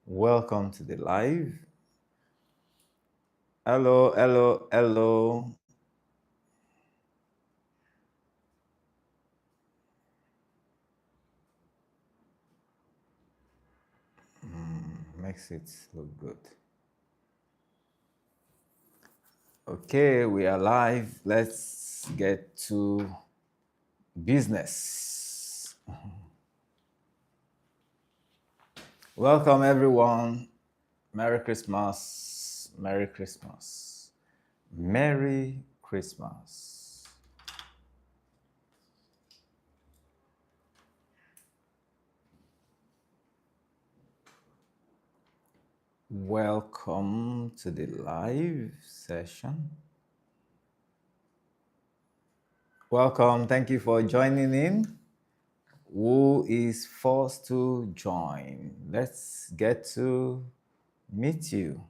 Welcome to the live. Hello, hello, hello. Makes it look good. Okay, we are live. Let's get to business. Welcome, everyone. Merry Christmas. Merry Christmas. Merry Christmas. Welcome to the live session. Welcome. Thank you for joining in. Who is forced to join? Let's get to meet you.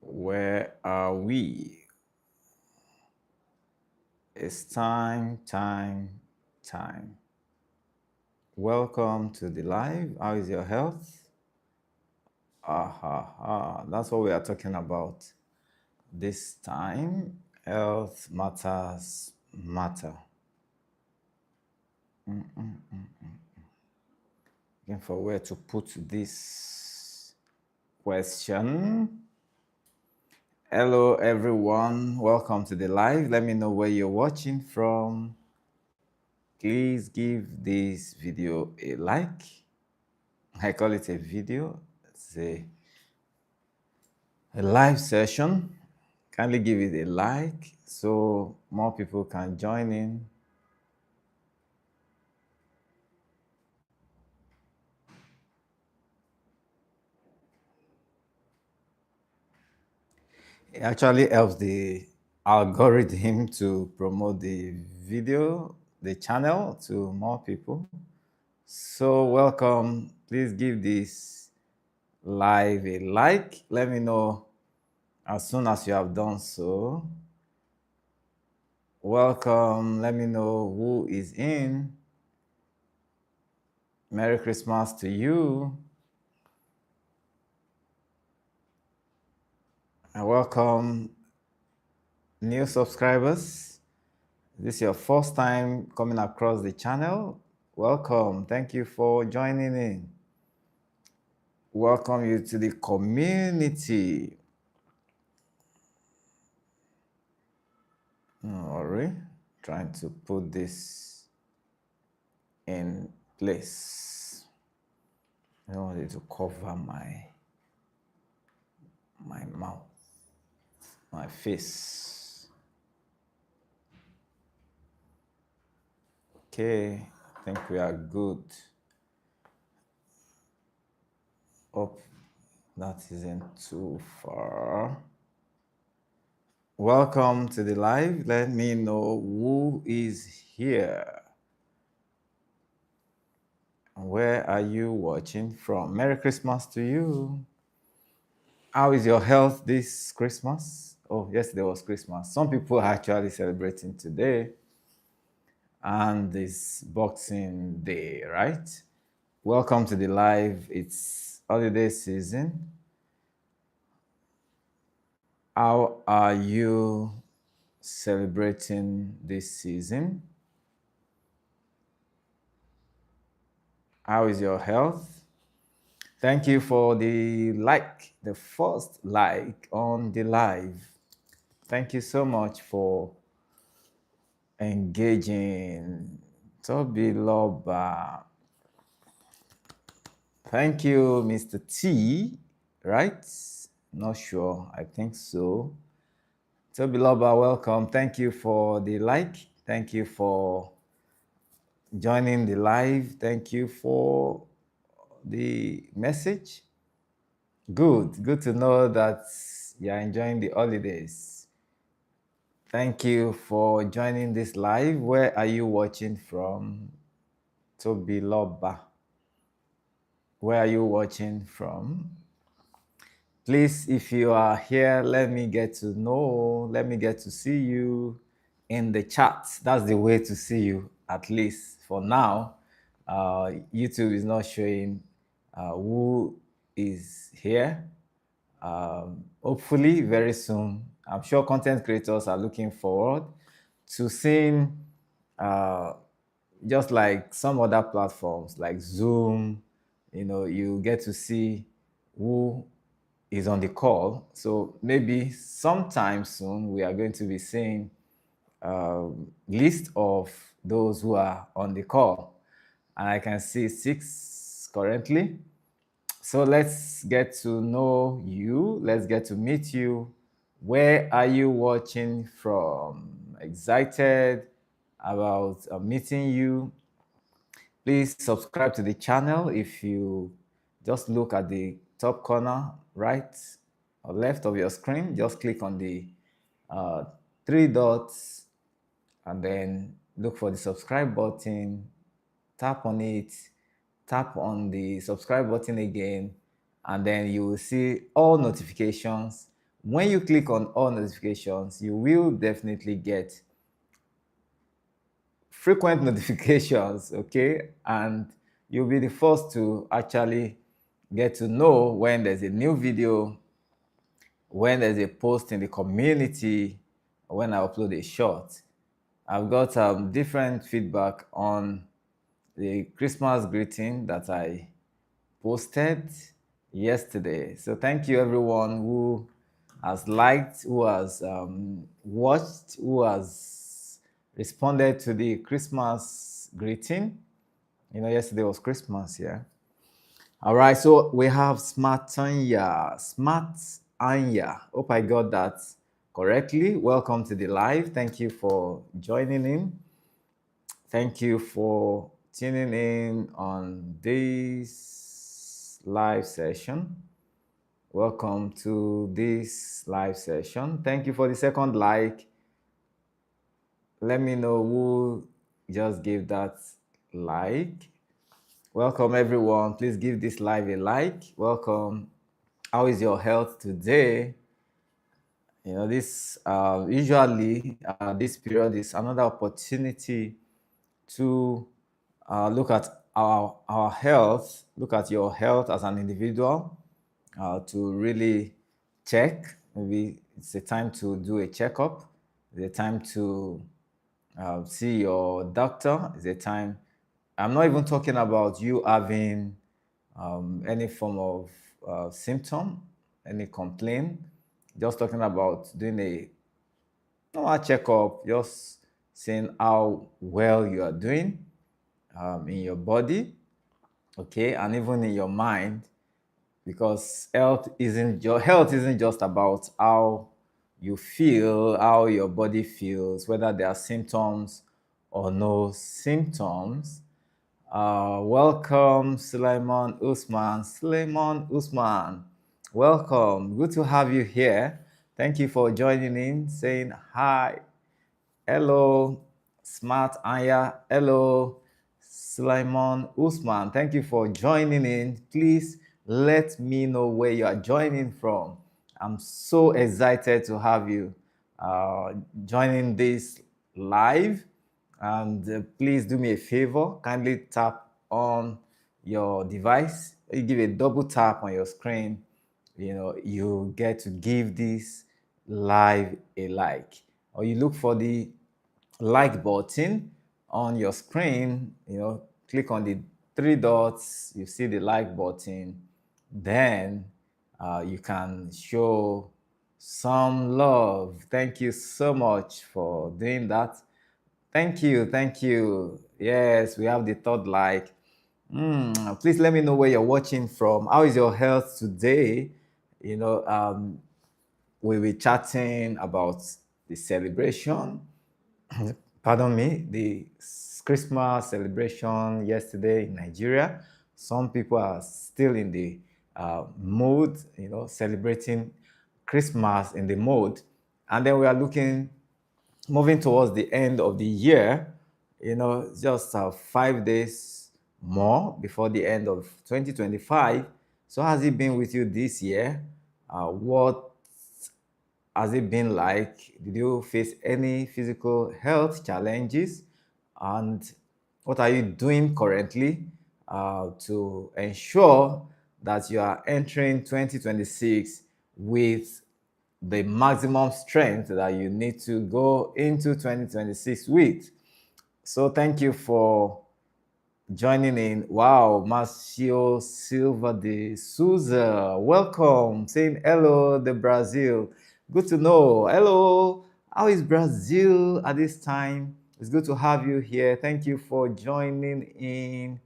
Where are we? It's time. Welcome to the live. How is your health? That's what we are talking about this time. Health matters matter. Looking for where to put this question. Hello, everyone. Welcome to the live. Let me know where you're watching from. Please give this video a like. I call it a video. It's a live session. Kindly give it a like so more people can join in. It actually helps the algorithm to promote the video, the channel to more people. So welcome. Please give this live a like. Let me know as soon as you have done so. Welcome. Let me know who is in. Merry Christmas to you. And welcome new subscribers. This is your first time coming across the channel. Welcome. Thank you for joining in. Welcome you to the community. Don't worry. Trying to put this in place. I don't want it to cover my mouth, my face. Okay, I think we are good. Hope that isn't too far. Welcome to the live. Let me know who is here. Where are you watching from? Merry Christmas to you. How is your health this Christmas? Oh, yesterday was Christmas. Some people are actually celebrating today and this Boxing Day, right? Welcome to the live. It's holiday season. How are you celebrating this season? How is your health? Thank you for the first like on the live. Thank you so much for engaging. Toby Loba. Thank you, Mr. T. Right? Not sure. I think so. Toby Loba, welcome. Thank you for the like. Thank you for joining the live. Thank you for the message. Good to know that you're enjoying the holidays. Thank you for joining this live. Where are you watching from? Toby Loba. Where are you watching from? Please, if you are here, let me get to know, let me get to see you in the chat. That's the way to see you, at least for now. YouTube is not showing who is here. Hopefully, very soon. I'm sure content creators are looking forward to seeing, just like some other platforms like Zoom, you get to see who is on the call. So maybe sometime soon we are going to be seeing list of those who are on the call. And I can see 6 currently. So let's get to know you. Let's get to meet you. Where are you watching from? Excited about meeting you. Please subscribe to the channel. If you just look at the top corner, right or left of your screen, just click on the 3 dots and then look for the subscribe button, tap on it, tap on the subscribe button again, and then you will see all notifications. When you click on all notifications, you will definitely get frequent notifications, okay? And you'll be the first to actually get to know when there's a new video, when there's a post in the community, when I upload a short. I've got different feedback on the Christmas greeting that I posted yesterday. So thank you everyone who has liked, who has watched, who has responded to the Christmas greeting. Yesterday was Christmas, yeah. All right, so we have Smart Anya. Hope I got that correctly. Welcome to the live. Thank you for joining in. Thank you for tuning in on this live session. Welcome to this live session. Thank you for the second like. Let me know who just gave that like. Welcome everyone. Please give this live a like. Welcome. How is your health today? This usually this period is another opportunity to look at our health, look at your health as an individual, to really check. Maybe it's a time to do a checkup. It's a time to see your doctor. It's a time. I'm not even talking about you having any form of symptom, any complaint. Just talking about doing a normal checkup, just seeing how well you are doing in your body, okay, and even in your mind, because health isn't just about how you feel, how your body feels, whether there are symptoms or no symptoms. Welcome, Suleiman Usman. Suleiman Usman, welcome. Good to have you here. Thank you for joining in, saying hi. Hello, Smart Aya. Hello, Suleiman Usman. Thank you for joining in. Please let me know where you are joining from. I'm so excited to have you joining this live. And please do me a favor, kindly tap on your device. You give a double tap on your screen. You get to give this live a like, or you look for the like button on your screen. Click on the three dots, you see the like button, then you can show some love. Thank you so much for doing that. Thank you, thank you. Yes, we have the third like. Please let me know where you're watching from. How is your health today? You know, we'll be chatting about the celebration. Pardon me, the Christmas celebration yesterday in Nigeria. Some people are still in the mood, celebrating Christmas in the mood. And then we are moving towards the end of the year, just 5 days more before the end of 2025. So, has it been with you this year? What has it been like? Did you face any physical health challenges? And what are you doing currently to ensure that you are entering 2026 with the maximum strength that you need to go into 2026 with? So, thank you for joining in. Wow, Marcio Silva de Souza, welcome. Saying hello, the Brazil. Good to know. Hello, how is Brazil at this time? It's good to have you here. Thank you for joining in.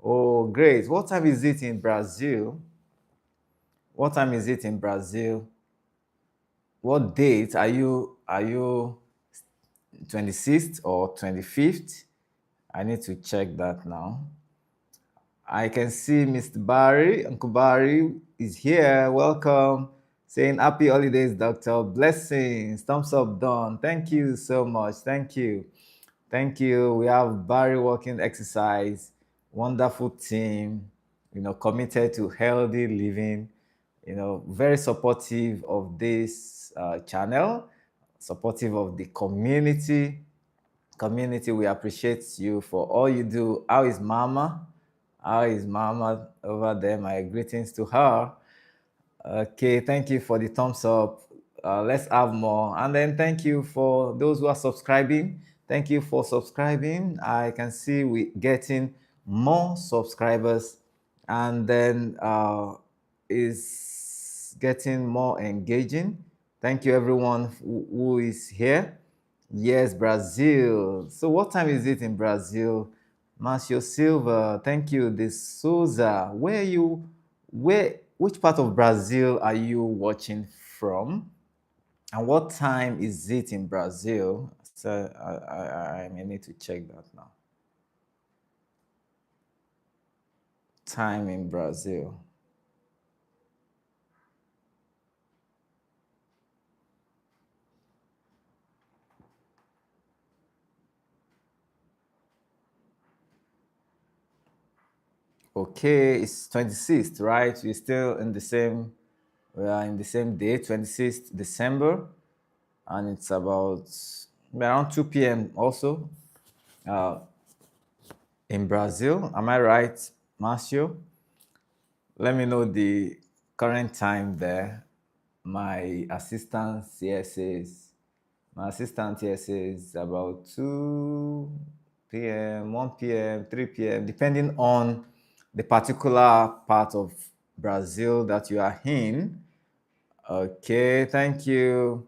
Oh, great. What time is it in Brazil? What time is it in Brazil? What date are you 26th or 25th? I need to check that now. I can see Mr. Barry. Uncle Barry is here. Welcome. Saying happy holidays, Doctor. Blessings. Thumbs up, Don. Thank you so much. Thank you. Thank you. We have Barry Walking Exercise. Wonderful team. Committed to healthy living. Very supportive of this channel, supportive of the community. We appreciate you for all you do. How is Mama? How is Mama over there? My greetings to her. Okay, thank you for the thumbs up. Let's have more. And then thank you for those who are subscribing. Thank you for subscribing. I can see we getting more subscribers, and then is getting more engaging. Thank you everyone who is here. Yes, Brazil. So what time is it in Brazil? Marcio Silva, thank you. De Souza, which part of Brazil are you watching from? And what time is it in Brazil? So I may need to check that now. Time in Brazil. Okay, it's 26th, right? We're still in the same, we are in the same day, 26th December, and it's about around 2 p.m. also in Brazil. Am I right, Marcio? Let me know the current time there. My assistant here says, about 2 p.m., 1 p.m., 3 p.m., depending on the particular part of Brazil that you are in. Okay, thank you,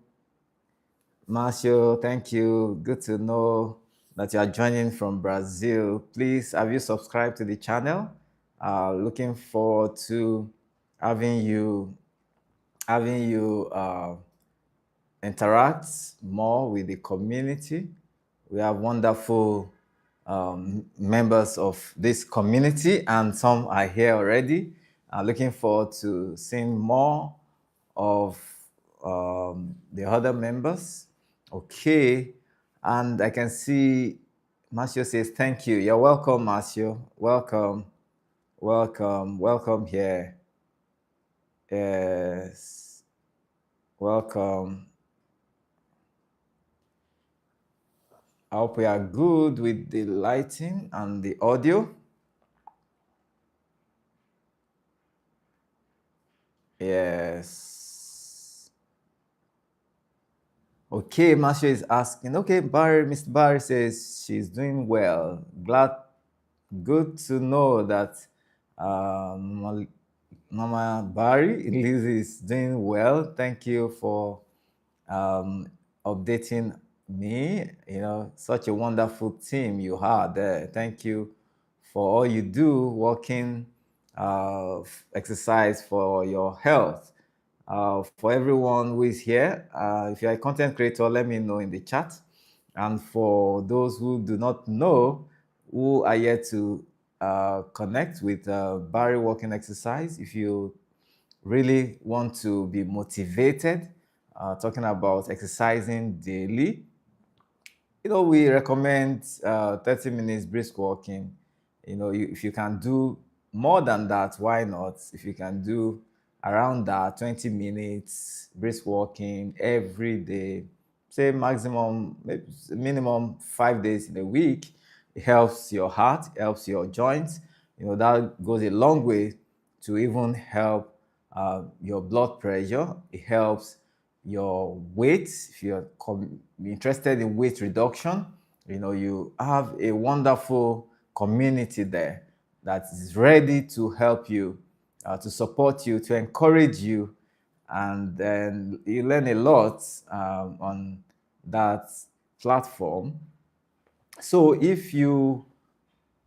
Marcio. Thank you. Good to know that you are joining from Brazil. Please, have you subscribed to the channel? Looking forward to having you interact more with the community. We have wonderful members of this community, and some are here already. Looking forward to seeing more of the other members. Okay, and I can see Marcio says thank you. You're welcome, Marcio. Welcome here. Yes, welcome. I hope we are good with the lighting and the audio. Yes. Okay, Marcia is asking. Okay, Barry, Mr. Barry says she's doing well. Good to know that Mama Barry Liz is doing well. Thank you for um, updating me. You know, such a wonderful team you have there. Thank you for all you do, working, exercise for your health. For everyone who is here, if you're a content creator, let me know in the chat. And for those who do not know, who are yet to connect with Barry Walking Exercise, if you really want to be motivated, talking about exercising daily, we recommend 30 minutes brisk walking. If you can do more than that, why not? If you can do around that 20 minutes brisk walking every day, say maximum, maybe minimum 5 days in a week, it helps your heart, helps your joints. That goes a long way to even help your blood pressure. It helps your weight. If you're interested in weight reduction, you have a wonderful community there that is ready to help you, to support you, to encourage you, and then you learn a lot on that platform. So if you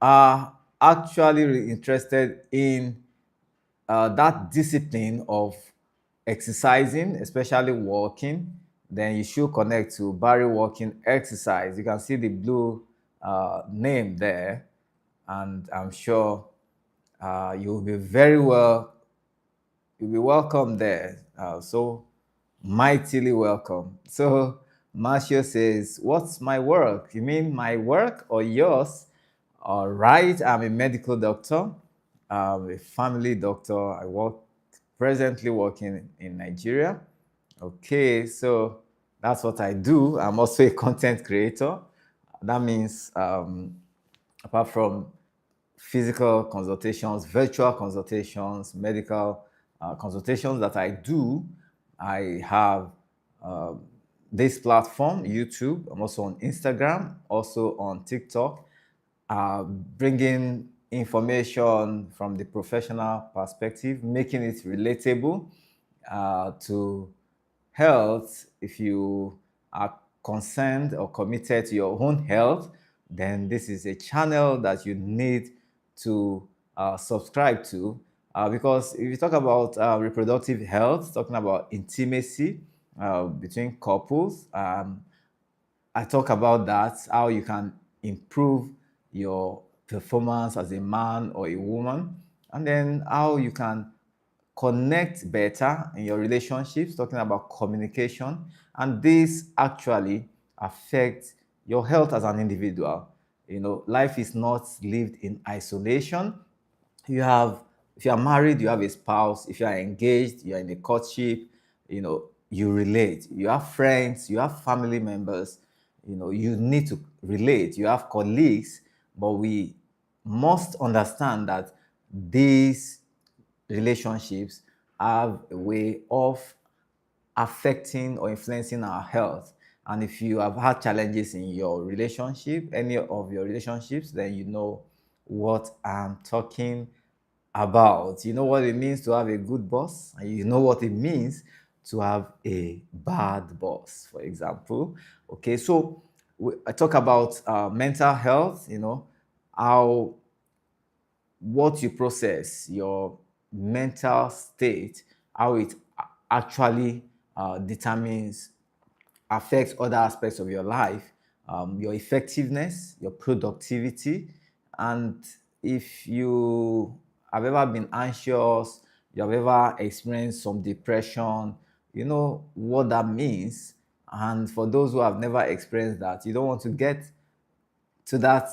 are actually interested in that discipline of exercising, especially walking, then you should connect to Barry Walking Exercise. You can see the blue name there, and I'm sure you'll be very well, you'll be welcome there. So mightily welcome. So Marcia says, "What's my work? You mean my work or yours?" All right, I'm a medical doctor. I'm a family doctor. I work presently working in Nigeria. Okay, so that's what I do. I'm also a content creator. That means apart from physical consultations, virtual consultations, medical consultations that I do, I have this platform, YouTube. I'm also on Instagram, also on TikTok, bringing information from the professional perspective, making it relatable to health. If you are concerned or committed to your own health, then this is a channel that you need to subscribe to. Because if you talk about reproductive health, talking about intimacy between couples, I talk about that, how you can improve your performance as a man or a woman, and then how you can connect better in your relationships, talking about communication. And this actually affects your health as an individual. Life is not lived in isolation. you have if you are married, you have a spouse. If you are engaged, you are in a courtship, you relate. You have friends, you have family members, you need to relate. You have colleagues, but we must understand that these relationships have a way of affecting or influencing our health. And if you have had challenges in your relationship, any of your relationships, then you know what I'm talking about. You know what it means to have a good boss, and you know what it means to have a bad boss, for example. Okay, so I talk about mental health, how what you process, your mental state, how it actually determines, affects other aspects of your life, your effectiveness, your productivity. And if you have ever been anxious, you have ever experienced some depression, you know what that means. And for those who have never experienced that, you don't want to get to that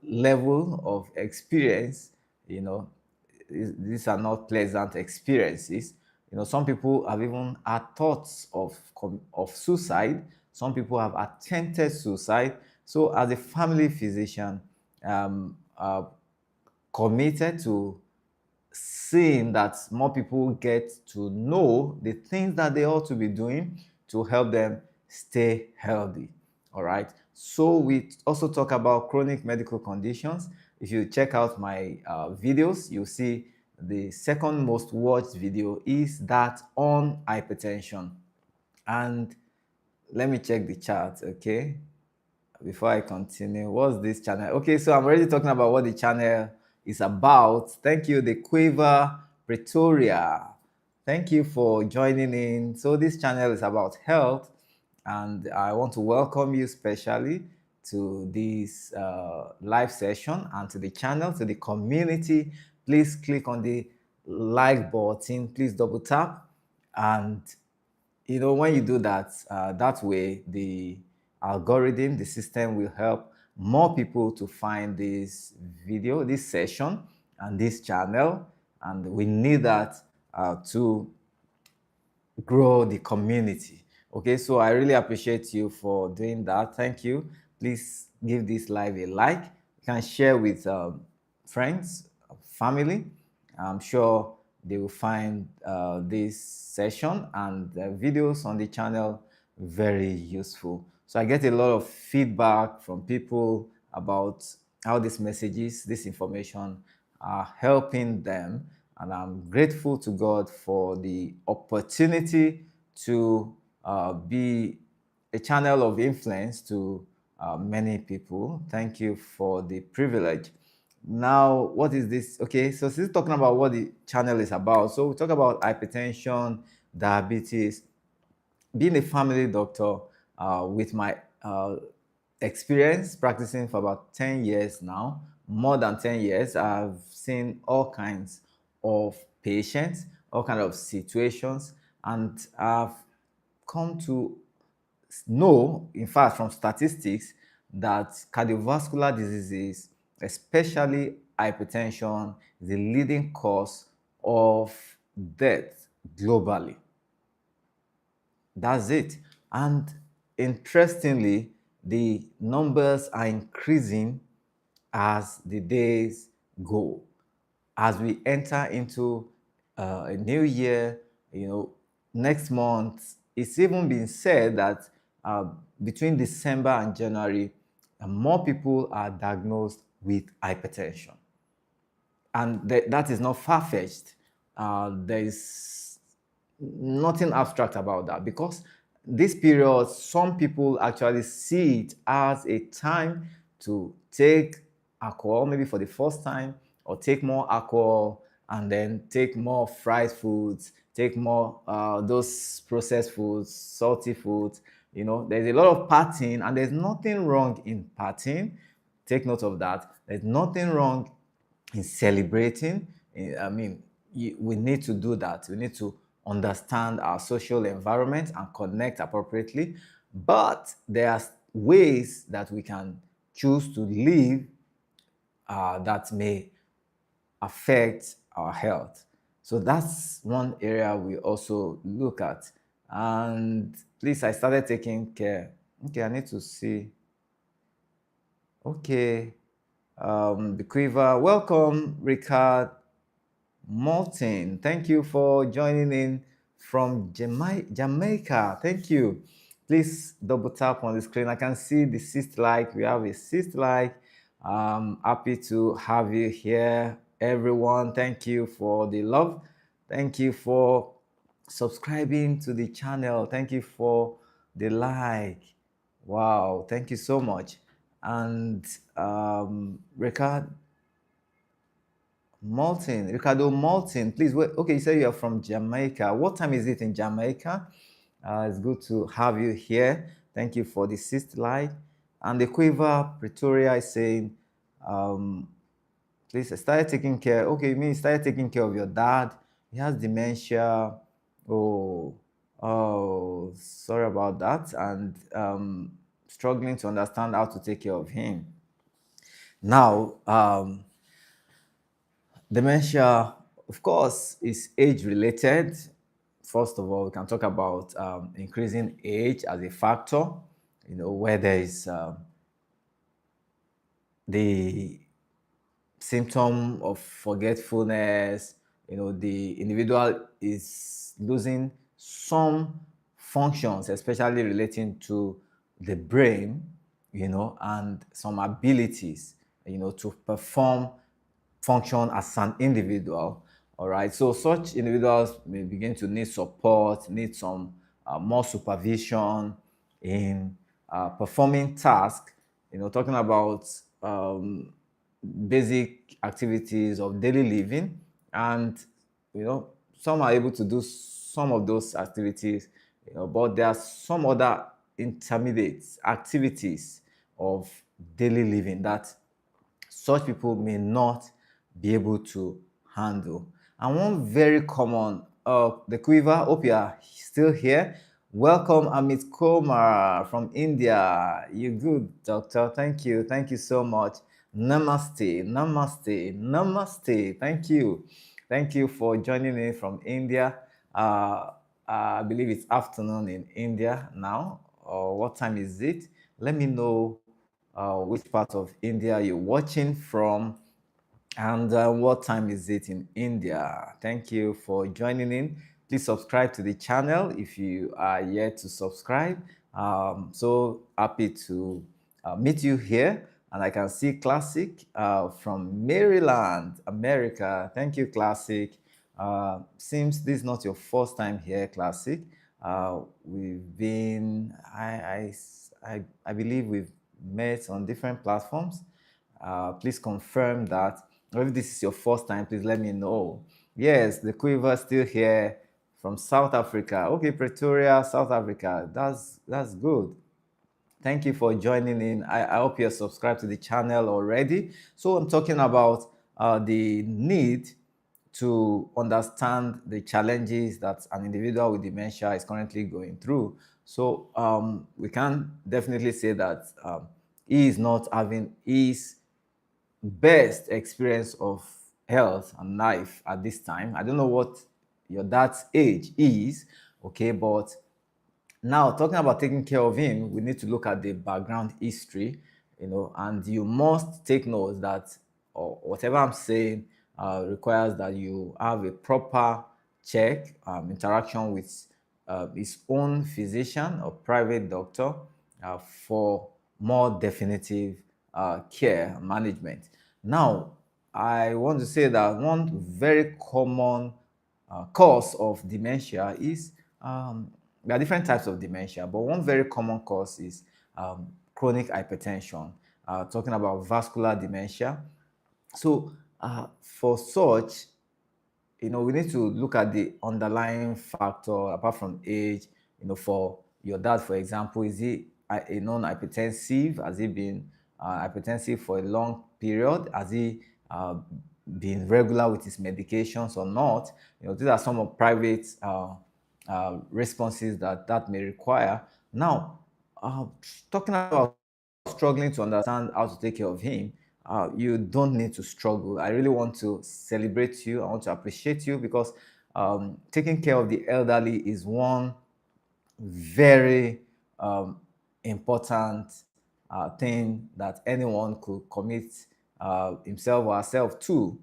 level of experience. These are not pleasant experiences. Some people have even had thoughts of suicide. Some people have attempted suicide. So as a family physician, committed to seeing that more people get to know the things that they ought to be doing to help them stay healthy. All right. So we also talk about chronic medical conditions. If you check out my videos, you'll see the second most watched video is that on hypertension. And let me check the chart, okay? Before I continue, what's this channel? Okay, so I'm already talking about what the channel is about. Thank you, the Quiver Pretoria. Thank you for joining in. So this channel is about health, and I want to welcome you specially to this live session and to the channel, to the community. Please click on the like button. Please double tap, and when you do that, that way the algorithm, the system will help more people to find this video, this session, and this channel. And we need that to grow the community. Okay, so I really appreciate you for doing that. Thank you. Please give this live a like. You can share with friends, family. I'm sure they will find this session and the videos on the channel very useful. So I get a lot of feedback from people about how these messages, this information are helping them. And I'm grateful to God for the opportunity to be a channel of influence to many people. Thank you for the privilege. Now, what is this? Okay, so since talking about what the channel is about, so we talk about hypertension, diabetes, being a family doctor with my experience practicing for about 10 years now, more than 10 years. I've seen all kinds of patients, all kinds of situations, and I've come to know, in fact, from statistics, that cardiovascular diseases, especially hypertension, is the leading cause of death globally. That's it. And interestingly, the numbers are increasing as the days go. As we enter into a new year, next month, it's even been said that between December and January, more people are diagnosed with hypertension. And that is not far-fetched. There is nothing abstract about that, because this period, some people actually see it as a time to take alcohol, maybe for the first time, or take more alcohol and then take more fried foods, take more those processed foods, salty foods. There's a lot of partying, and there's nothing wrong in partying. Take note of that. There's nothing wrong in celebrating. I mean, we need to do that. We need to understand our social environment and connect appropriately. But there are ways that we can choose to live that may affect our health. So that's one area we also look at. And please, I started taking care. Okay, I need to see. Okay. The Quiver. Welcome, Ricard Martin. Thank you for joining in from Jamaica. Thank you. Please double tap on the screen. I can see the sixth like. We have a sixth like. Happy to have you here, everyone. Thank you for the love. Thank you for subscribing to the channel. Thank you for the like. Wow, thank you so much. And Ricardo Maltin, please wait. Okay, you say you're from Jamaica. What time is it in Jamaica? It's good to have you here. Thank you for the sixth like. And the Quiver Pretoria is saying, please start taking care. Okay, you mean start taking care of your dad. He has dementia. Oh, sorry about that. And struggling to understand how to take care of him. Now, dementia, of course, is age-related. First of all, we can talk about increasing age as a factor, where there is the symptom of forgetfulness, the individual is losing some functions, especially relating to the brain, and some abilities, to perform function as an individual. All right. So such individuals may begin to need support, need some more supervision in performing tasks, talking about basic activities of daily living. And, some are able to do some of those activities, but there are some other intermediate activities of daily living that such people may not be able to handle. And one very common, the quiver, hope you are still here. Welcome, Amit Komar from India. You good, doctor? Thank you. Thank you so much. Namaste, namaste, namaste. Thank you. Thank you for joining me from India. I believe it's afternoon in India now. Or what time is it? Let me know which part of India you're watching from, and what time is it in India. Thank you for joining in. Please subscribe to the channel if you are yet to subscribe. So happy to meet you here. And I can see Classic from Maryland, America. Thank you, Classic. Seems this is not your first time here, Classic. We've been, I believe we've met on different platforms. Please confirm that. Or if this is your first time, please let me know. Yes, the quiver still here from South Africa. Okay, Pretoria, South Africa. That's good. Thank you for joining in. I hope you're subscribed to the channel already. So I'm talking about the need to understand the challenges that an individual with dementia is currently going through. So we can definitely say that he is not having his best experience of health and life at this time. I don't know what your dad's age is, okay, but now talking about taking care of him, we need to look at the background history, and you must take note that or whatever I'm saying requires that you have a proper check, interaction with his own physician or private doctor for more definitive care management. Now, I want to say that one very common cause of dementia is there are different types of dementia, but one very common cause is chronic hypertension, talking about vascular dementia. So, for such, we need to look at the underlying factor apart from age. For your dad, for example, is he a non-hypertensive? Has he been hypertensive for a long period? Has he been regular with his medications or not? These are some of private responses that may require. Now, talking about struggling to understand how to take care of him, you don't need to struggle. I really want to celebrate you. I want to appreciate you because taking care of the elderly is one very important thing that anyone could commit himself or herself to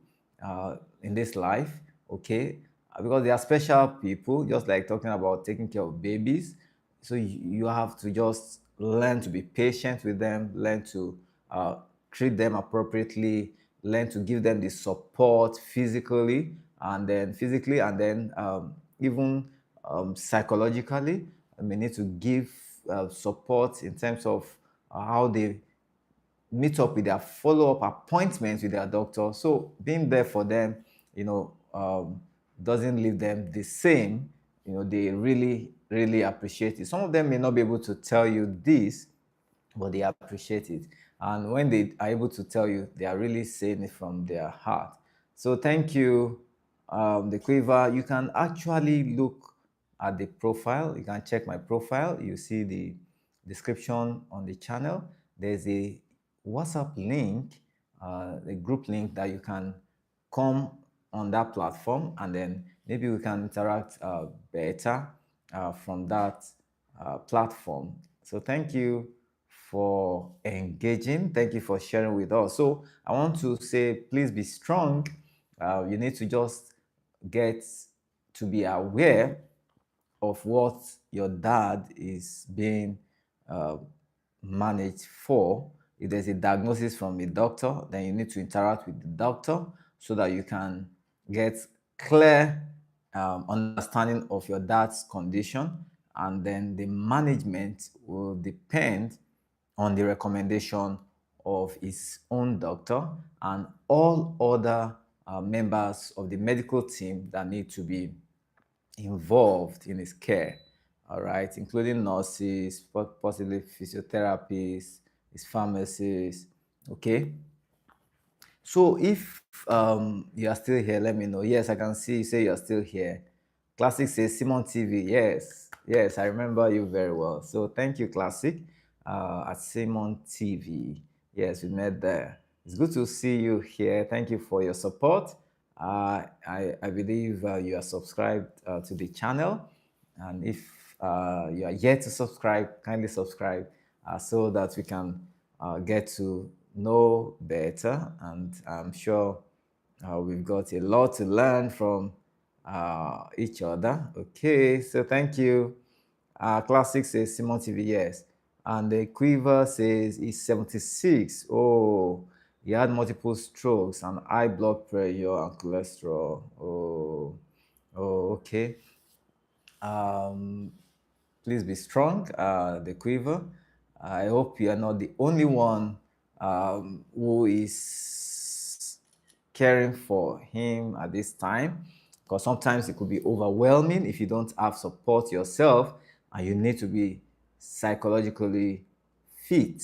in this life, okay? Because they are special people, just like talking about taking care of babies. So you have to just learn to be patient with them, learn to treat them appropriately, learn to give them the support physically, and then even psychologically. We need to give support in terms of how they meet up with their follow-up appointments with their doctor. So being there for them, doesn't leave them the same. They really, really appreciate it. Some of them may not be able to tell you this, but they appreciate it. And when they are able to tell you, they are really saying it from their heart. So thank you, the Quiver. You can actually look at the profile. You can check my profile. You see the description on the channel. There's a WhatsApp link, a group link that you can come on that platform, and then maybe we can interact better from that platform. So thank you for engaging. Thank you for sharing with us. So I want to say, please be strong. You need to just get to be aware of what your dad is being uh, managed for. If there's a diagnosis from a doctor, then you need to interact with the doctor so that you can get clear understanding of your dad's condition, and then the management will depend on the recommendation of his own doctor and all other members of the medical team that need to be involved in his care, all right, including nurses, possibly physiotherapists, his pharmacists, okay? So if you are still here, let me know. Yes, I can see you say you're still here. Classic says Simon TV. Yes, yes, I remember you very well. So thank you, Classic, at Simon TV. Yes, we met there. It's good to see you here. Thank you for your support. I believe you are subscribed to the channel. And if you are yet to subscribe, kindly subscribe so that we can get to know better. And I'm sure we've got a lot to learn from each other. Okay, so thank you. Classic says Simon TV, yes. And the Quiver says he's 76. Oh, he had multiple strokes and high blood pressure and cholesterol. Oh, okay. Um, Please be strong, the Quiver. I hope you are not the only one who is caring for him at this time, because sometimes it could be overwhelming if you don't have support yourself, and you need to be psychologically fit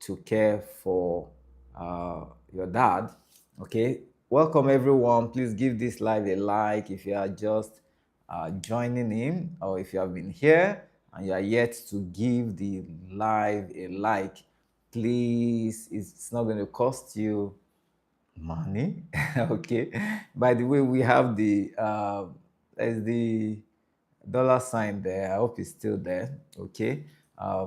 to care for your dad. Okay, welcome everyone. Please give this live a like if you are just joining in, or if you have been here and you are yet to give the live a like. Please, it's not going to cost you money. Okay, by the way, we have there's the dollar sign there. I hope it's still there. Okay,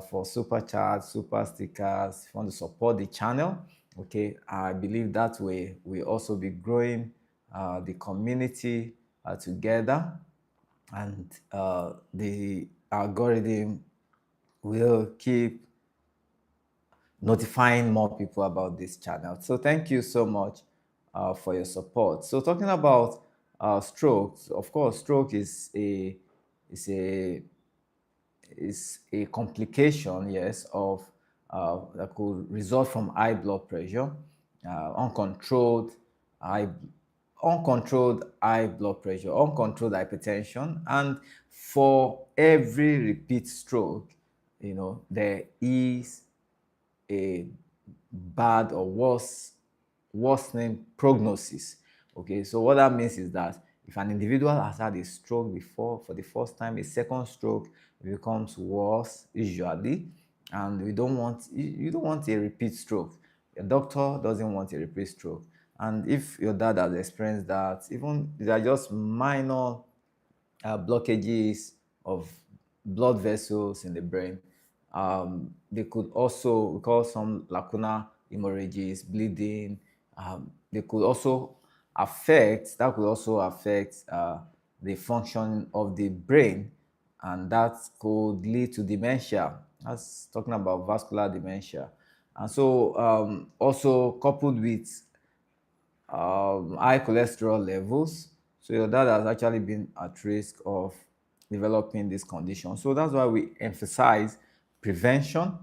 for super chats, super stickers, if you want to support the channel. Okay, I believe that way we also be growing the community together, and the algorithm will keep notifying more people about this channel. So thank you so much for your support. So talking about strokes, of course, stroke is a is a complication, yes, of that could result from high blood pressure, uncontrolled high high blood pressure, uncontrolled hypertension, and for every repeat stroke, there is a bad or worsening prognosis. Okay, so what that means is that if an individual has had a stroke before, for the first time, a second stroke, it becomes worse usually, and you don't want a repeat stroke. Your doctor doesn't want a repeat stroke. And if your dad has experienced that, even they are just minor blockages of blood vessels in the brain. They could also, we call some lacuna hemorrhages, bleeding. They could also that could also affect the function of the brain, and that could lead to dementia. That's talking about vascular dementia. And so, also coupled with high cholesterol levels. So your dad has actually been at risk of developing this condition. So that's why we emphasize prevention,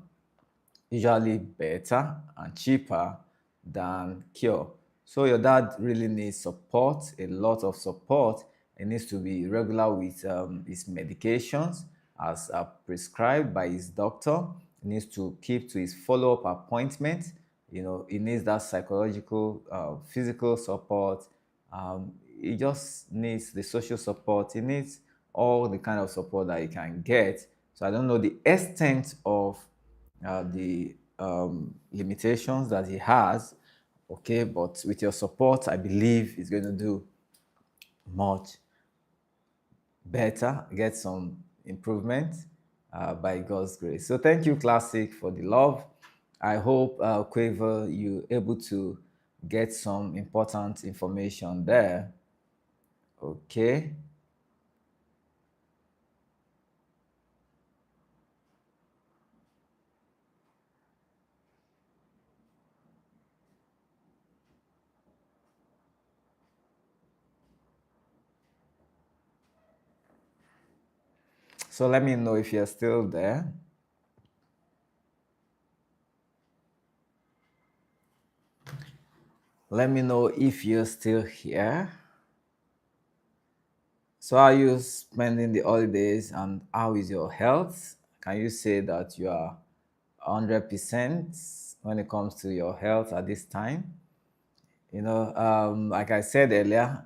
usually better and cheaper than cure. So your dad really needs support, a lot of support. He needs to be regular with his medications as prescribed by his doctor. He needs to keep to his follow-up appointments. He needs that psychological, physical support. He just needs the social support. He needs all the kind of support that he can get. So I don't know the extent of the limitations that he has, okay, but with your support, I believe he's going to do much better, get some improvement by God's grace. So thank you, Classic, for the love. I hope, Quaver, you're able to get some important information there. Okay. So let me know if you're still there. Let me know if you're still here. So, how are you spending the holidays and how is your health? Can you say that you are 100% when it comes to your health at this time? Like I said earlier,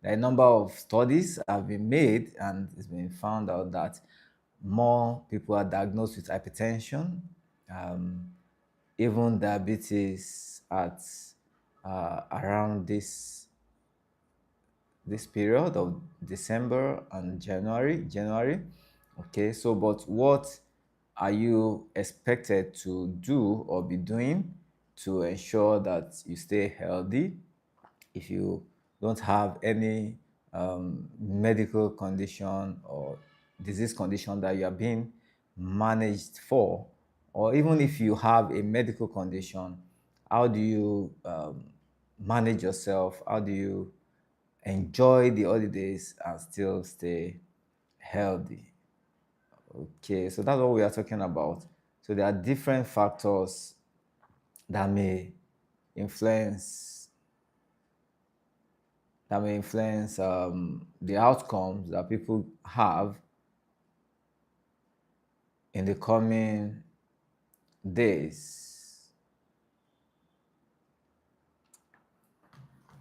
a number of studies have been made, and it's been found out that more people are diagnosed with hypertension, um, even diabetes at around this period of December and January. Okay, so but what are you expected to do or be doing to ensure that you stay healthy? If you don't have any medical condition or disease condition that you are being managed for, or even if you have a medical condition, how do you manage yourself? How do you enjoy the holidays and still stay healthy? Okay, so that's what we are talking about. So there are different factors that may influence the outcomes that people have in the coming days.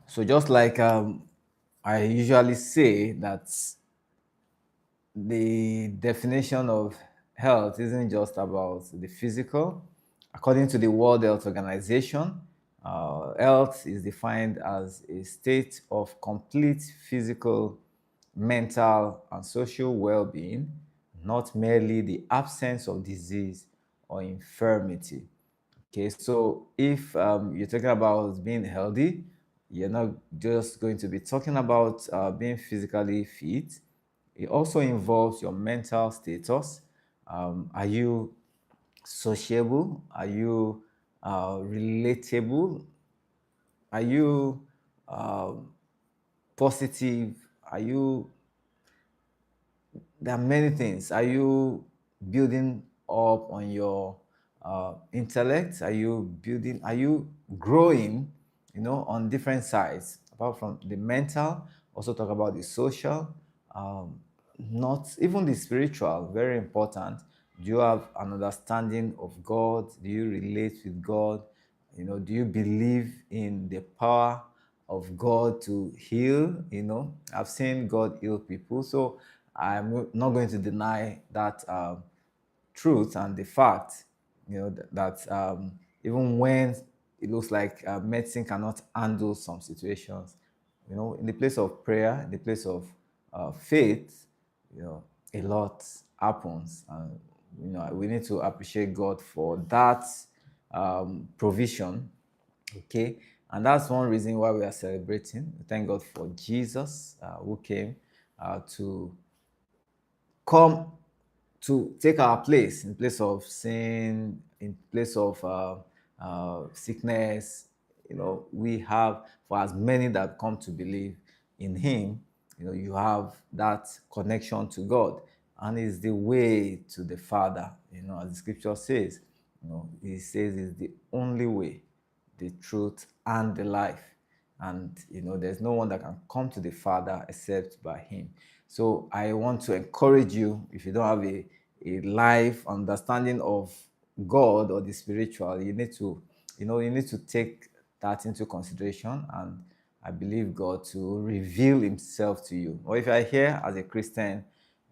So just like I usually say that the definition of health isn't just about the physical. According to the World Health Organization, health is defined as a state of complete physical, mental, and social well being, not merely the absence of disease or infirmity. Okay, so if you're talking about being healthy, you're not just going to be talking about being physically fit. It also involves your mental status. Are you sociable? Are you relatable? Are you positive? Are you There are many things. Are you building up on your intellect? Are you growing, on different sides? Apart from the mental, also talk about the social, um, not even the spiritual, very important. Do you have an understanding of God? Do you relate with God? Do you believe in the power of God to heal? I've seen God heal people. So I'm not going to deny that truth and the fact, that even when it looks like medicine cannot handle some situations, in the place of prayer, in the place of faith, a lot happens. And, we need to appreciate God for that provision. Okay. And that's one reason why we are celebrating. Thank God for Jesus who came to come to take our place in place of sin, in place of sickness. We have, for as many that come to believe in Him, you have that connection to God, and is the way to the Father. As the Scripture says, He says it's the only way, the truth, and the life. And there's no one that can come to the Father except by Him. So I want to encourage you, if you don't have a life understanding of God or the spiritual, you need to take that into consideration, and I believe God to reveal Himself to you. Or if you're here as a Christian,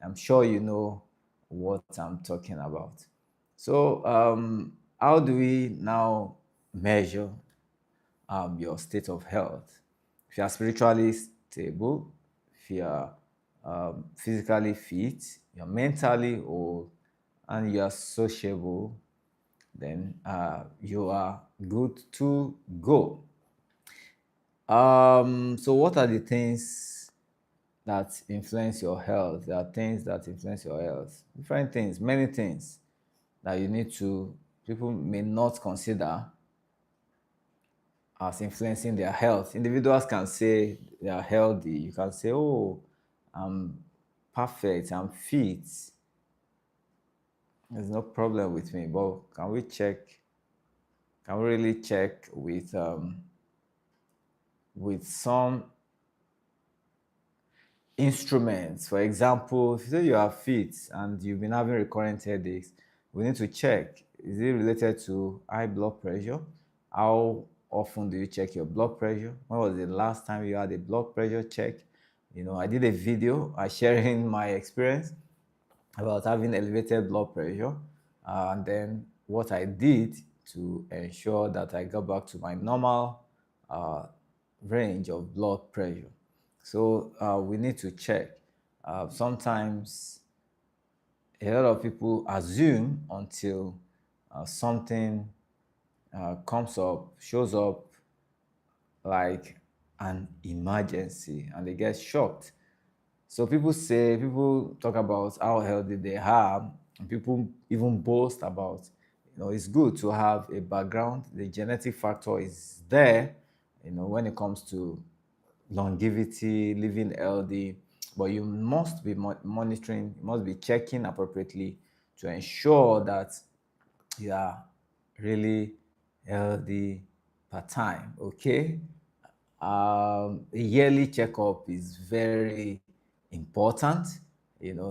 I'm sure you know what I'm talking about. So how do we now measure your state of health? If you are spiritually stable, if you are physically fit, you're mentally whole, and you are sociable, then you are good to go. So what are the things that influence your health? There are things that influence your health. Different things, many things that people may not consider as influencing their health. Individuals can say they are healthy. You can say, oh, I'm perfect. I'm fit. There's no problem with me. But can we check? Can we really check with some instruments? For example, if you say you are fit and you've been having recurrent headaches, we need to check, is it related to high blood pressure? How often do you check your blood pressure? When was the last time you had a blood pressure check? I did a video sharing my experience about having elevated blood pressure, and then what I did to ensure that I got back to my normal uh, range of blood pressure. So we need to check. Sometimes a lot of people assume until something comes up, shows up like an emergency, and they get shocked. So people talk about how healthy they are, and people even boast about, it's good to have a background. The genetic factor is there, when it comes to longevity, living healthy, but you must be monitoring, you must be checking appropriately to ensure that you are really healthy per time. Okay. A yearly checkup is very important.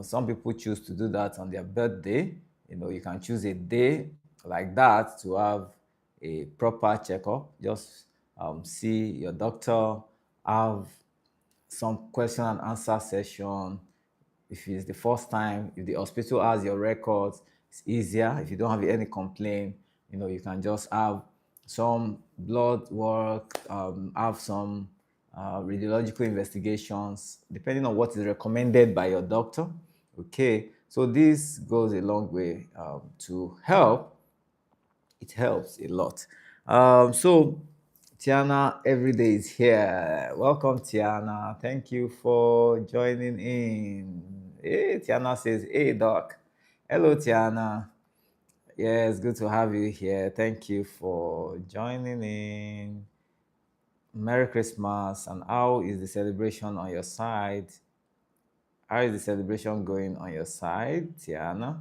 Some people choose to do that on their birthday. You can choose a day like that to have a proper checkup. Just see your doctor, have some question and answer session. If it's the first time, if the hospital has your records, it's easier. If you don't have any complaint, you can just have some blood work, have some radiological investigations, depending on what is recommended by your doctor. Okay, so this goes a long way to help. It helps a lot. So Tiana every day is here. Welcome, Tiana. Thank you for joining in. Hey, Tiana says, "Hey, doc." Hello, Tiana. Yeah, it's good to have you here. Thank you for joining in. Merry Christmas. And how is the celebration on your side? How is the celebration going on your side, Tiana?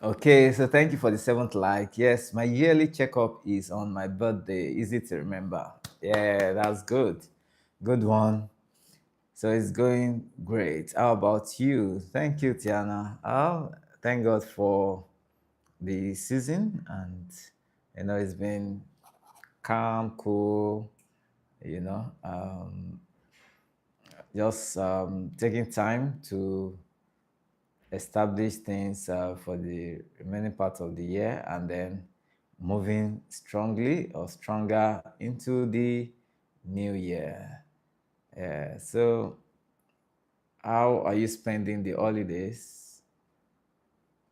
Okay, so thank you for the seventh like. Yes, my yearly checkup is on my birthday. Easy to remember. Yeah, that's good. Good one. So it's going great. How about you? Thank you, Tiana. Thank God for the season, and it's been calm, cool. Just taking time to establish things for the remaining part of the year, and then moving strongly or stronger into the new year. Yeah. So, how are you spending the holidays?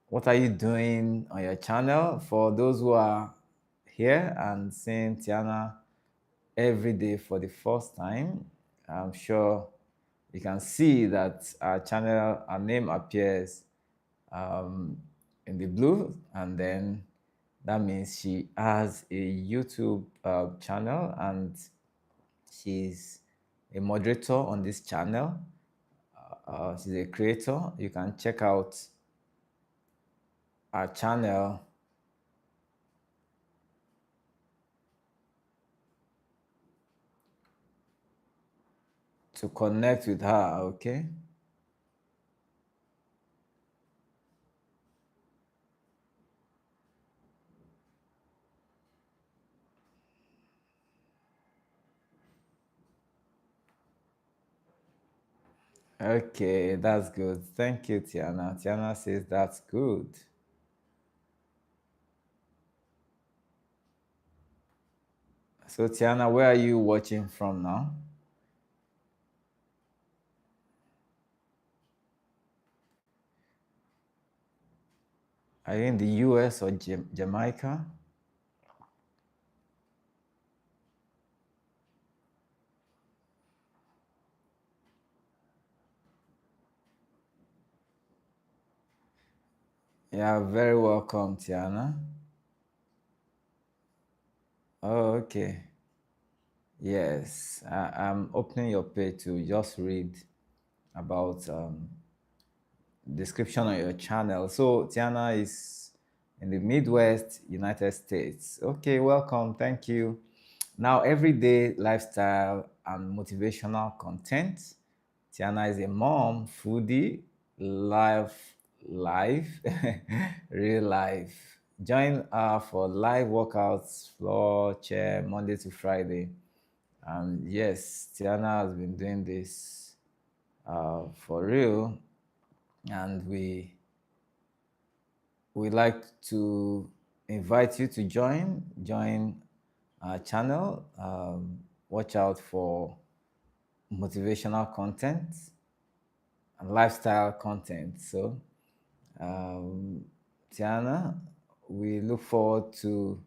What are you doing on your channel? For those who are here and seeing Tiana every day for the first time, I'm sure you can see that our channel, our name appears um, in the blue, and then that means she has a YouTube channel, and she's a moderator on this channel. She's a creator. You can check out our channel to connect with her. Okay. Okay, that's good. Thank you, Tiana. Tiana says that's good. So, Tiana, where are you watching from now? Are you in the US or Jamaica? Yeah, very welcome, Tiana. Oh, okay. Yes, I'm opening your page to just read about description on your channel. So Tiana is in the Midwest, United States. Okay, welcome. Thank you. Now, everyday lifestyle and motivational content. Tiana is a mom, foodie, life, real life. Join her for live workouts, floor, chair, Monday to Friday. And yes, Tiana has been doing this for real, and we like to invite you to join our channel. Watch out for motivational content and lifestyle content. So, um, Tiana, we look forward to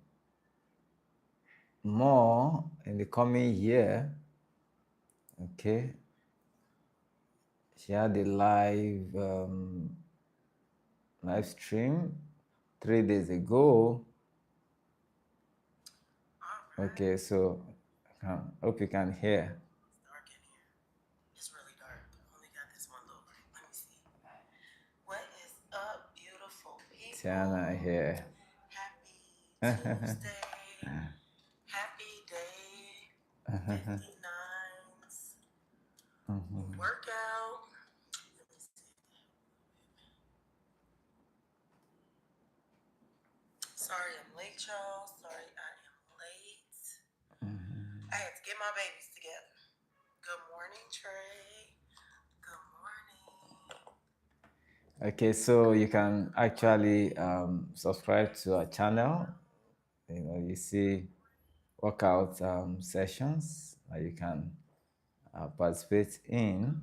more in the coming year. Okay, she had a live stream 3 days ago. Okay, so hope you can hear. It's dark in here. It's really dark. I only got this one little light. Let me see. What is up, beautiful people? Tiana here. Happy Tuesday. Happy day 59's workout. Let me see. Sorry I'm late, y'all. Sorry I am late. I had to get my babies together. Good morning, Trey. Good morning. Okay, so you can actually subscribe to our channel. You see workout sessions that you can participate in.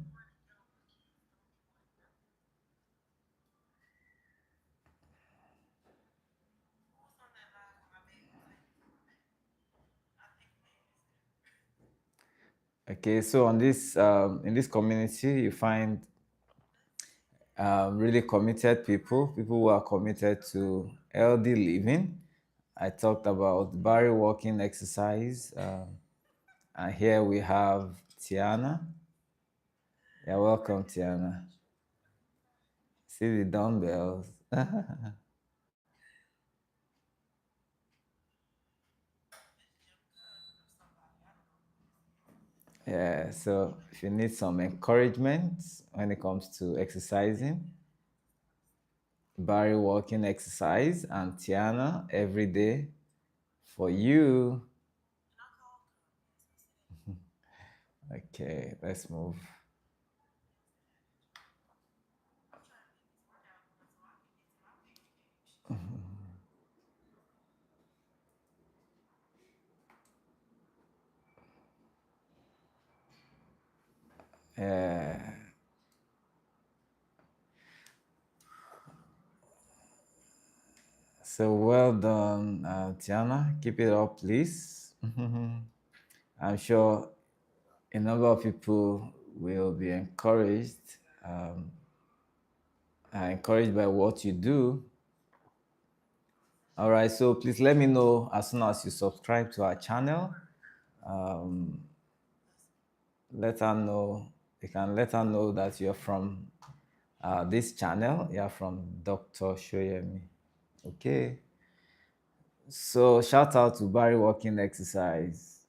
Who's on that live with my babies? I think Amy's Okay, so on this in this community, you find really committed people who are committed to healthy living. I talked about Barry walking exercise, and here we have Tiana. You're welcome, Tiana. See the dumbbells. Yeah, so if you need some encouragement when it comes to exercising, Barry walking exercise and Tiana every day for you. Okay, let's move. Yeah. So well done, Tiana. Keep it up, please. I'm sure a number of people will be um, encouraged by what you do. All right, so please let me know as soon as you subscribe to our channel. Um, let her know. You can let her know that you're from this channel. You're from Dr. Soyemi. Okay. So shout out to Barry Walking Exercise.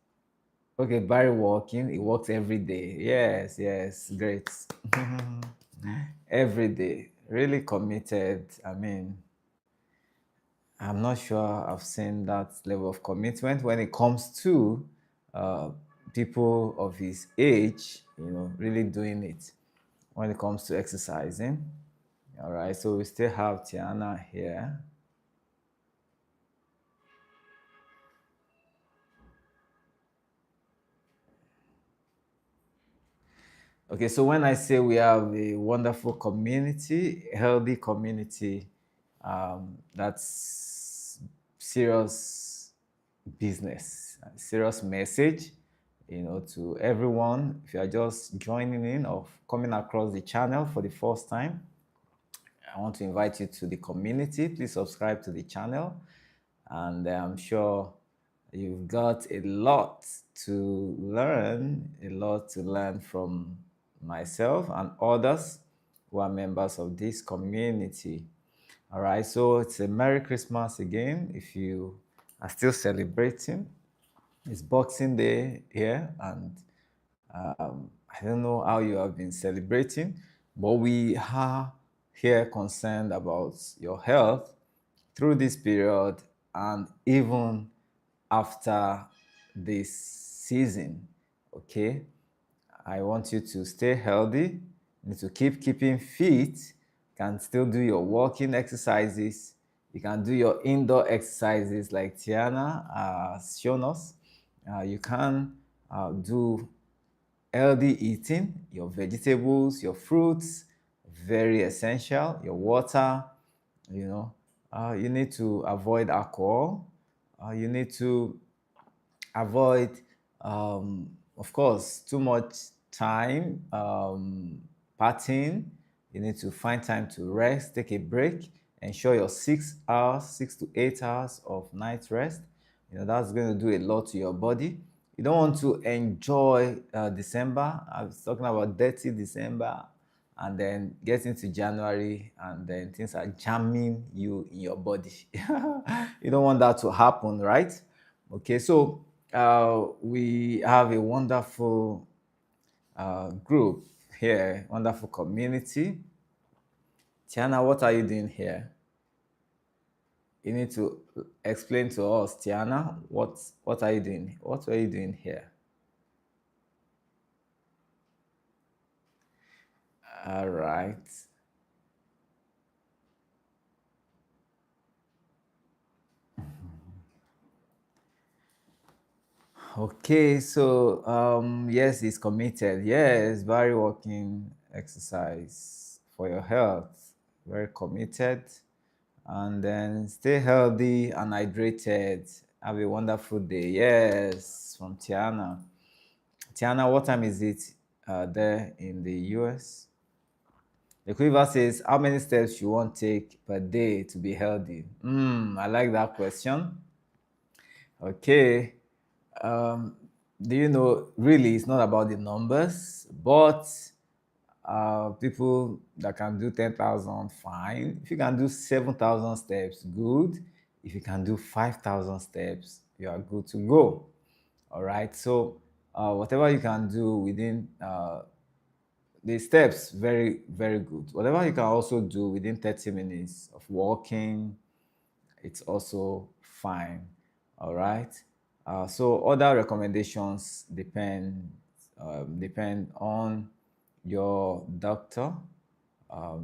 Okay, Barry Walking. It works every day. Yes, yes, great. Every day. Really committed. I mean, I'm not sure I've seen that level of commitment when it comes to uh, people of his age, really doing it when it comes to exercising. All right, so we still have Tiana here. Okay, so when I say we have a wonderful community, healthy community, That's serious business, serious message, to everyone. If you are just joining in or coming across the channel for the first time, I want to invite you to the community. Please subscribe to the channel, and I'm sure you've got a lot to learn from myself and others who are members of this community. All right, so it's a Merry Christmas again. If you are still celebrating, it's Boxing Day here, and I don't know how you have been celebrating, but we are here concerned about your health through this period and even after this season. Okay, I want you to stay healthy. You need to keeping fit. You can still do your walking exercises. You can do your indoor exercises like Tiana has shown us. You can do healthy eating, your vegetables, your fruits, very essential, your water, you know. You need to avoid alcohol. You need to avoid, of course, too much time partying. You need to find time to rest, take a break, ensure your 6 hours, 6 to 8 hours of night rest. That's going to do a lot to your body. You don't want to enjoy December. I was talking about dirty December, and then get into January, and then things are jamming you in your body. You don't want that to happen, right? Okay, so we have a wonderful group here, wonderful community. Tiana, what are you doing here? You need to explain to us, Tiana, what are you doing? What are you doing here? All right. Okay, so yes, it's committed. Yes, very walking exercise for your health. Very committed. And then stay healthy and hydrated. Have a wonderful day. Yes, from Tiana. Tiana, what time is it there in the US? The quiver says, how many steps you want to take per day to be healthy? I like that question. Okay. Um, do you know, really, it's not about the numbers, but people that can do 10,000, fine. If you can do 7,000 steps, good. If you can do 5,000 steps, you are good to go. All right. So, whatever you can do within the steps, very, very good. Whatever you can also do within 30 minutes of walking, it's also fine. All right. So other recommendations depend on your doctor,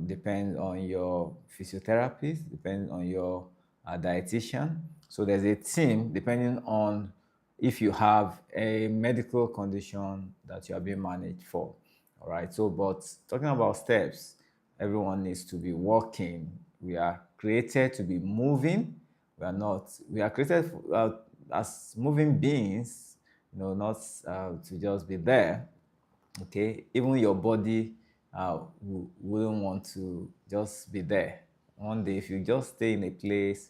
depend on your physiotherapist, depend on your dietitian. So there's a team depending on if you have a medical condition that you are being managed for. All right. So, but talking about steps, everyone needs to be walking. We are created to be moving. We are not. We are created as moving beings. Not to just be there. Okay, even your body wouldn't want to just be there. One day, if you just stay in a place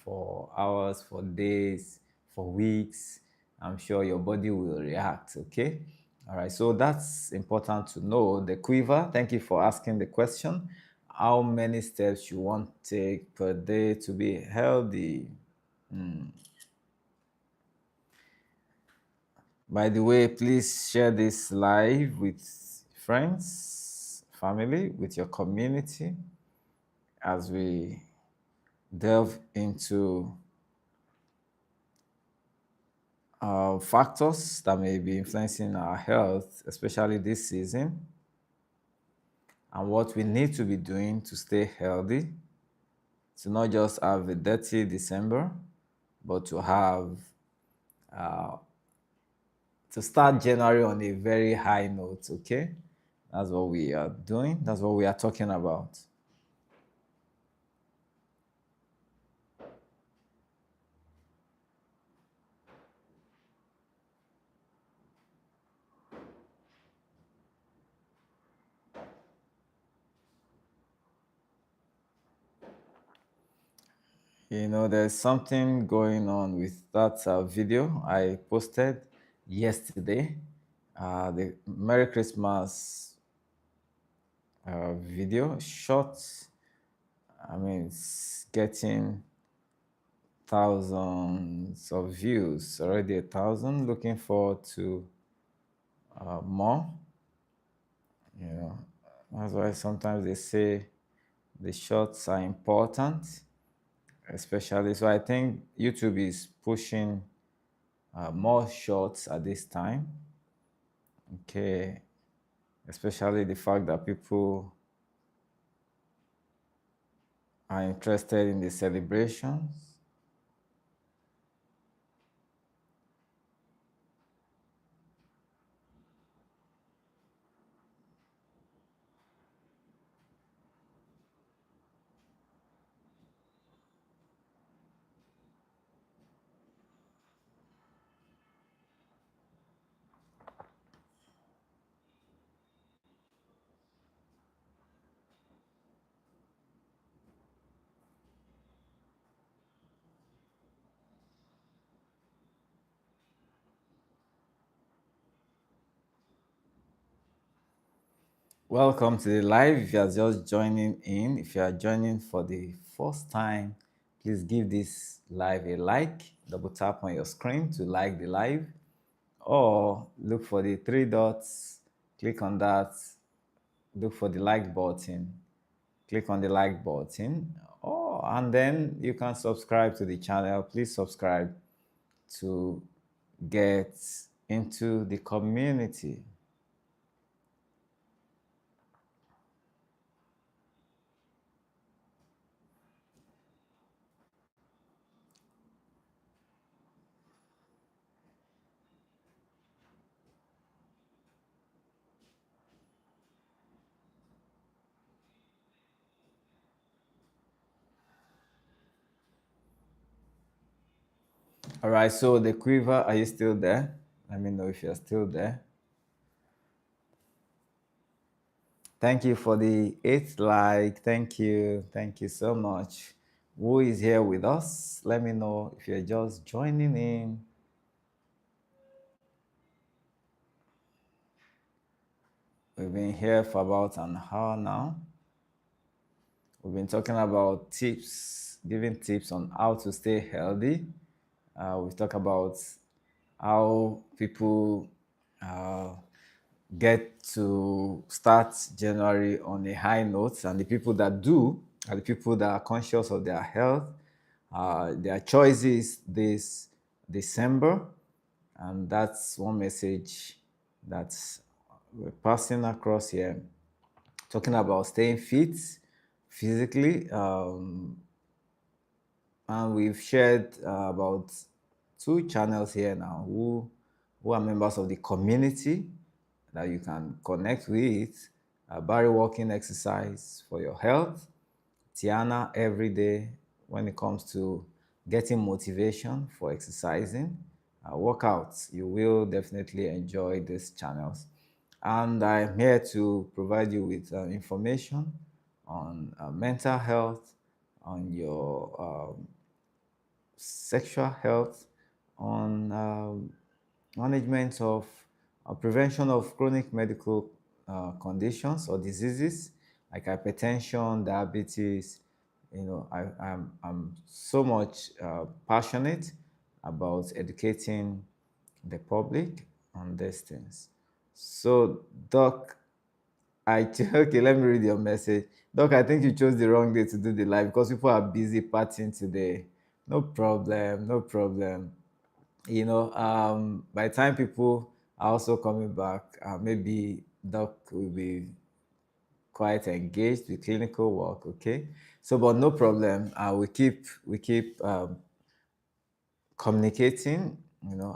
for hours, for days, for weeks, I'm sure your body will react. Okay. All right, so that's important to know. The quiver, thank you for asking the question. How many steps you want to take per day to be healthy? By the way, please share this live with friends, family, with your community as we delve into factors that may be influencing our health, especially this season, and what we need to be doing to stay healthy, to not just have a dirty December, but to have to start January on a very high note. Okay, that's what we are doing. That's what we are talking about. There's something going on with that video I posted yesterday. The Merry Christmas video, short. I mean, it's getting thousands of views, already 1,000. Looking forward to more. You know, that's why sometimes they say the shorts are important, especially. So I think YouTube is pushing more shorts at this time. Okay, especially the fact that people are interested in the celebrations. Welcome to the live. If you are just joining in, if you are joining for the first time, please give this live a like. Double tap on your screen to like the live, or look for the three dots, click on that, look for the like button, click on the like button, and then you can subscribe to the channel. Please subscribe to get into the community. All right, so the quiver, are you still there? Let me know if you're still there. Thank you for the eighth like. Thank you. Thank you so much. Who is here with us? Let me know if you're just joining in. We've been here for about an hour now. We've been talking about tips, giving tips on how to stay healthy. We've talked about how people uh, get to start January on a high note, and the people that do are the people that are conscious of their health, their choices this December, and that's one message that we're passing across here, talking about staying fit physically, and we've shared about two channels here now who are members of the community that you can connect with. Barry walking exercise for your health, Tiana every day when it comes to getting motivation for exercising, workouts. You will definitely enjoy these channels. And I'm here to provide you with information on mental health, on your sexual health, on management of prevention of chronic medical conditions or diseases like hypertension, diabetes. I'm so much passionate about educating the public on these things. So, Doc, okay, let me read your message. Doc, I think you chose the wrong day to do the live because people are busy partying today. No problem, no problem. By the time people are also coming back, maybe Doc will be quite engaged with clinical work. Okay, so but no problem. We keep communicating.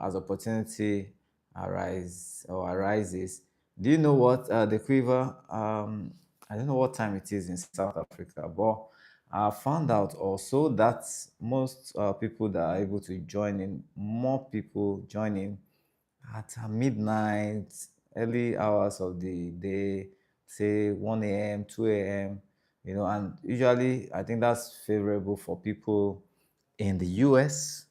As opportunity arises. Do you know what the quiver? I don't know what time it is in South Africa, but I found out also that most people that are able to join in, more people join in at midnight, early hours of the day, say 1 a.m., 2 a.m., and usually I think that's favorable for people in the US,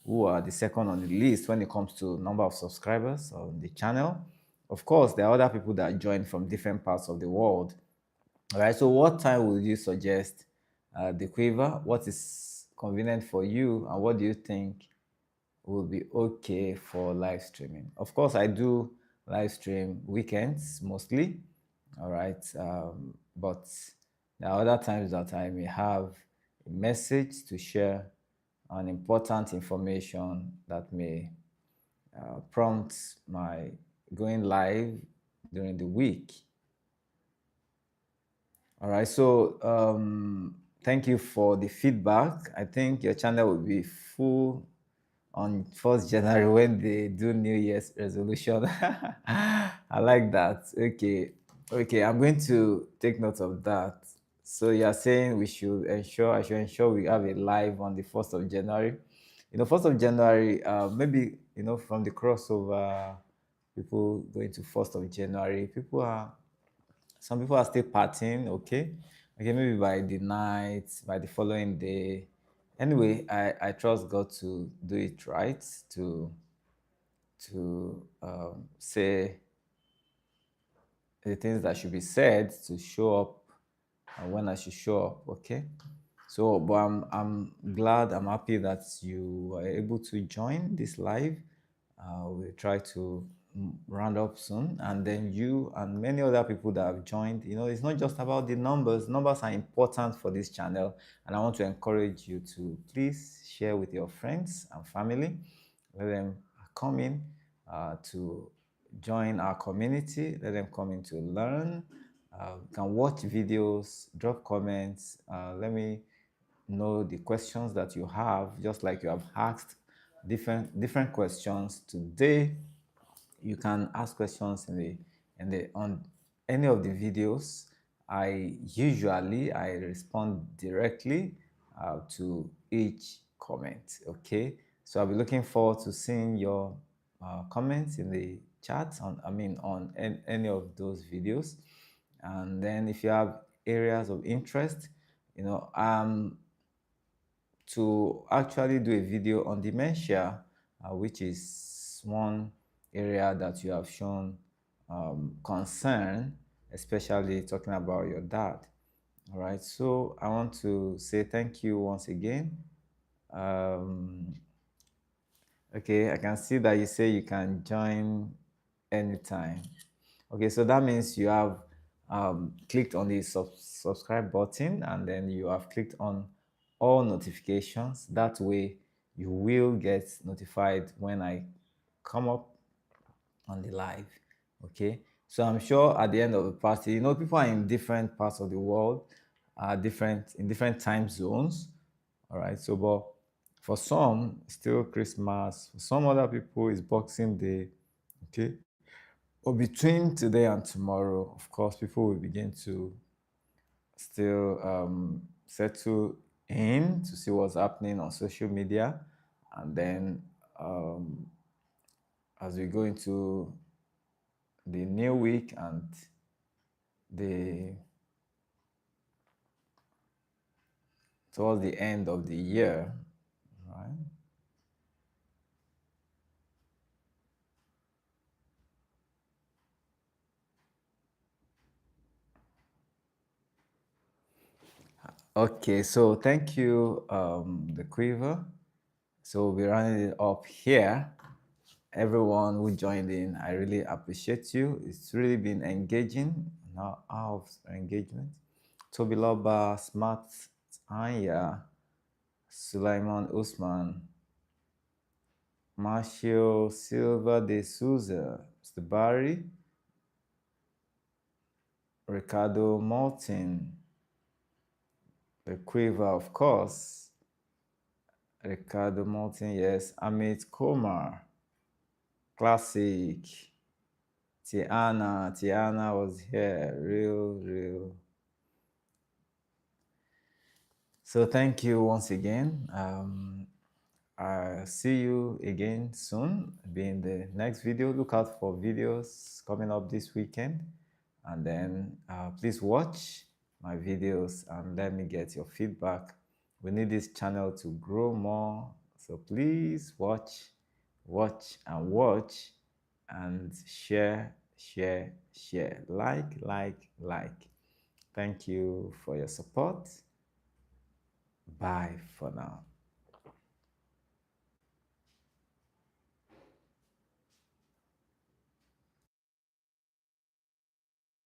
who are the second on the list when it comes to number of subscribers on the channel. Of course, there are other people that join from different parts of the world. All right. So, what time would you suggest the quiver? What is convenient for you, and what do you think will be okay for live streaming? Of course, I do live stream weekends mostly. All right. But there are other times that I may have a message to share an important information that may prompt my going live during the week. All right. So thank you for the feedback. I think your channel will be full on 1st January when they do New Year's resolution. I like that. Okay. Okay. I'm going to take note of that. So you're saying I should ensure we have a live on the 1st of January. 1st of January, maybe, from the crossover, people going to 1st of January, some people are still partying, okay? Okay, maybe by the night, by the following day. Anyway, I trust God to do it right, to say the things that should be said, to show up when I should show up, okay? So, but I'm glad, I'm happy that you are able to join this live. We'll try to round up soon. And then you and many other people that have joined, it's not just about the numbers. Numbers are important for this channel. And I want to encourage you to please share with your friends and family. Let them come in to join our community. Let them come in to learn. Can watch videos, drop comments. Let me know the questions that you have, just like you have asked different questions today. You can ask questions in the on any of the videos. I respond directly to each comment. Okay, so I'll be looking forward to seeing your comments in the chat on any of those videos. And then if you have areas of interest, to actually do a video on dementia, which is one area that you have shown concern, especially talking about your dad. All right, so I want to say thank you once again. Um, okay, I can see that you say you can join anytime. Okay, so that means you have clicked on the subscribe button, and then you have clicked on all notifications. That way, you will get notified when I come up on the live. Okay, so I'm sure at the end of the party, people are in different parts of the world, different in different time zones. All right, so but for some, still Christmas. For some other people, it's Boxing Day. Okay, but between today and tomorrow, of course, people will begin to still settle in to see what's happening on social media. And then um, as we go into the new week and the towards the end of the year, right? Okay, so thank you, the Quiver. So we'll be running it up here. Everyone who joined in, I really appreciate you. It's really been engaging, now hour of engagement. Tobiloba, Smart Anya, Sulaiman Usman, Marcio Silva de Souza, Mr. Barry, Ricardo Martin, the Quiver, of course, Ricardo Martin, yes, Amit Kumar, Classic, Tiana was here, real. So thank you once again. I'll see you again soon. Be in the next video. Look out for videos coming up this weekend. And then please watch my videos and let me get your feedback We need this channel to grow more. So please watch, watch, and watch, and share, share, share. Like. Thank you for your support. Bye for now.